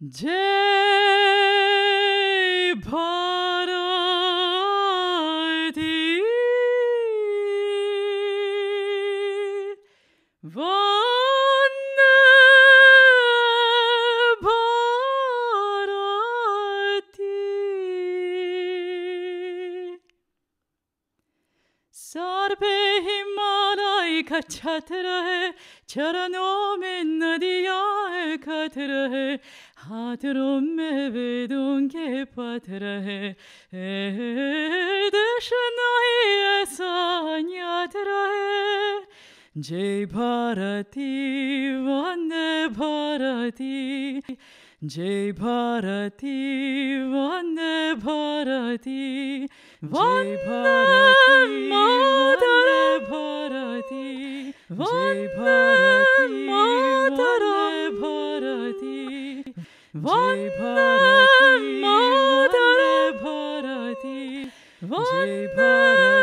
जय भारती वंदे भारती। सर पे हिमालय का छत्र है, चरणों में नदियाँ एकत्र रहे, हाथों में वेदों के पत्र है। देश नहीं ऐसा याद रहे। जय भारती वंदे भारती, जय भारती वंदे भारती, वंदे भारती, जय भारती वंदे भारती, जय भारती वंदे भारती, जय भारती।